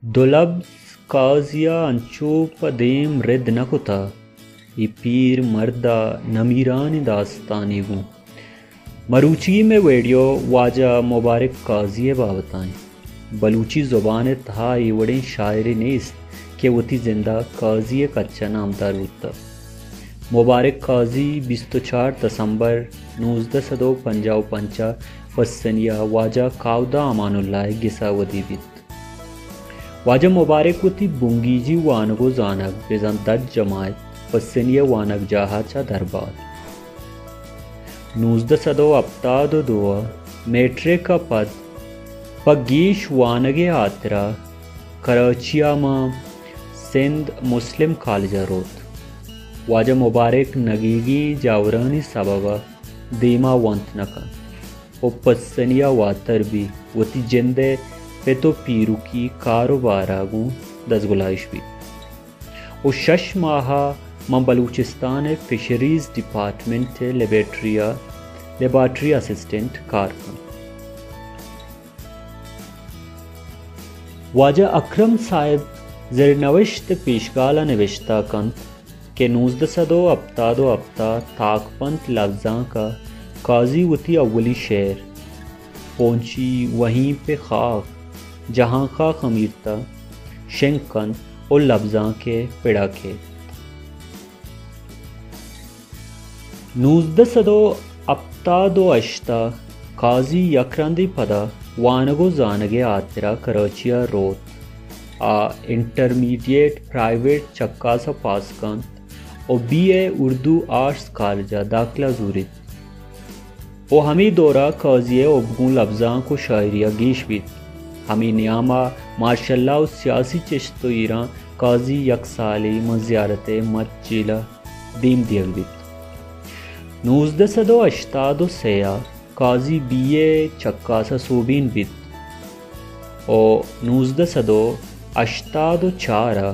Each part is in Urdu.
دولب کازیا انچو پدیم رد نکتا ای پیر مردہ نمیران داستانی گوں مروچی میں ویڈیو واجہ مبارک قاضی بابتائیں بلوچی زبان تہا ای وڑیں شاعری نیست کہ وتی زندہ قاضی کچا نام داروتا مبارک قاضی 24 دسمبر 1955 فسنیا واجہ کاودہ امان اللہ گسا ودی بیت واجہ مبارک وتی بنگیجی وانگو زانگ بزن دد جماعت فسنیا وانگ جاہا چا دربار 1972 میٹرک کا پد پگیش وانگے آترا کراچیا ماں سندھ مسلم کالجہ روت واجہ مبارک نگیگی جاورانی سببا دیما وانت نکن او پسنیا واتر بھی وتی جندے پیتو پیرو کی کاروبارا گوں دزگلائش بھی او 6 ماہا من Balochistan fisheries department laboratory assistant کار کن واجہ اکرم صاحب زیر نوشت پیشگالہ نوشتہ کند کہ 1972 تاک پنت لفظاں کا قاضی وتی اولی شعر پہنچی وہیں پہ خاک جہاں کا خمیرتا شنگ کند اور لفظاں کے پڑا کے 1978 قاضی یکرندی پدا وانگو زانگے آترا کراچیا روت انٹرمیڈیٹ پرائیویٹ چکا سا پاس کن اور BA اردو آرٹس کالجہ داخلہ زورت او ہمیں دورہ قاضی ابگوں لفظاں کو شاعریہ گیش بیت ہمیں نیامہ ماشاء اللہ سیاسی چشت و ایران قاضی یک سالی مزیارت مت جیلہ دیم دیگ بیت 1983 قاضی BA چکا سا صوبین بیت او 1984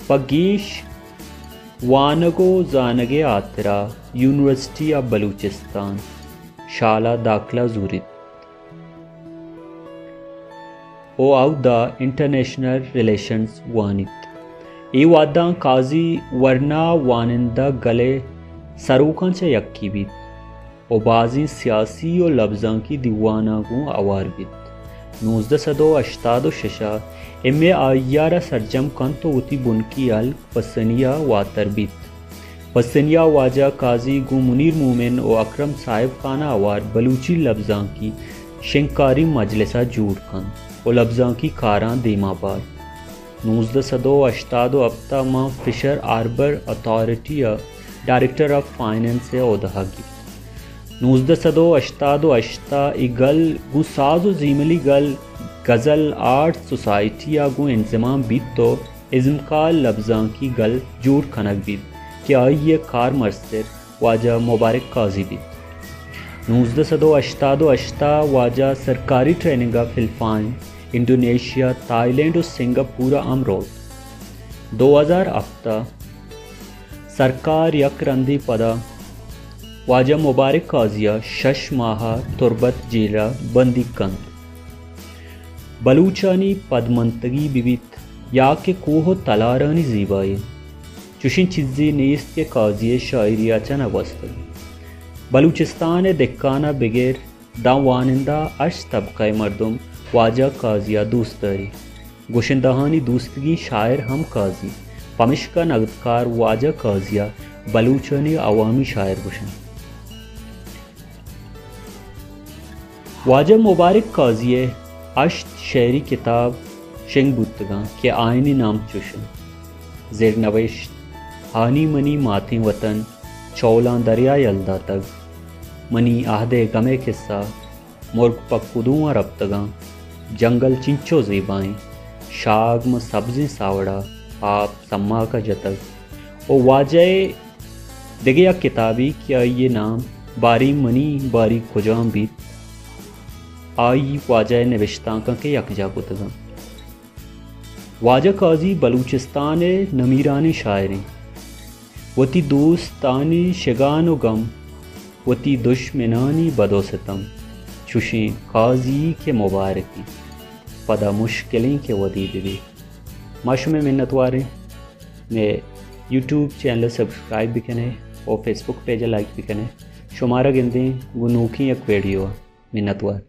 پگیش وانگو زانگے آترا یونیورسٹی آف بلوچستان شالہ داخلہ زورت او دا انٹرنیشنل ریلیشنز وانت ای واداں قاضی ورنہ وانندہ گلے سروکان چا یکی بیت او بازی سیاسی و لفظاں کی دیوانہ گوں آوار بیت 1986 امی آیارہ سرجم کن تو وتی بنکی پسنیا واتر بیت پسنیا واجہ قاضی گوں منیر مومن و اکرم صاحب خانہ آوار بلوچی لفظاں کی شنکاری مجلسہ جوڑ کن و لفظاں کی کاراں دیما بار 1987 ماں فشر آربر اتھارٹی ڈائریکٹر آف فائننس سے عہدہ کی 1988 گل گو ساز و زیملی گل غزل آرٹ سوسائٹی گو انضمام بیت تو ازمکال لفظاں کی گل جوڑ کھنک بیت کہ آئیے کار مرسر واجہ مبارک قاضی بیت 1988 واجہ سرکاری ٹریننگا فلپائن انڈونیشیا تائی لینڈ و سنگاپورہ روت 2007 سرکار یک رندی پدا واجہ مبارک قاضیہ 6 ماہا تربت جیلہ بندی کند بلوچانی پدمنتگی بیت یا کہ کوہ تلارانی زیبائی چوشن چیزی نیست کے قاضی شاعری اچھا وسط بلوچستان دکانہ بغیر داوانندہ اش طبقہ مردم واجہ قاضیہ دوست داری گوشندہانی دوستگی شاعر ہم قاضی پمشکا نگدکار واجہ قاضیہ بلوچانی عوامی شاعر گوشن واجہ مبارک قاضیہ اشت شعری کتاب شنگ بودتگاں کے آئینی نام چوشن زیر نوشت ہانی منی ماتیں وطن چولان دریا یلدا تگ منی آہدے گمے قصہ مرگ پکدوں ربتگاں جنگل چنچو زیبائیں شاگم سبزیں ساوڑا آپ سما کا جتگ او واجہ دگیا کتابی کیا یہ نام باری منی باری کجام بیت آئی واجہ نوشتاں کا کے یکجا کتگاں واجہ قاضی بلوچستان نمیرانی شاعری وتی دوستانی شگان و غم وتی دشمنانی بد و ستم چوشیں قاضی کے مبارکی پدا مشکلیں کے ودید بھی معاشو میں منتواریں میں یوٹیوب چینل سبسکرائب بھی کریں اور فیس بک پیج لائک بھی کریں شمارہ گندیں گنوکی ایک ویڈیو منتوار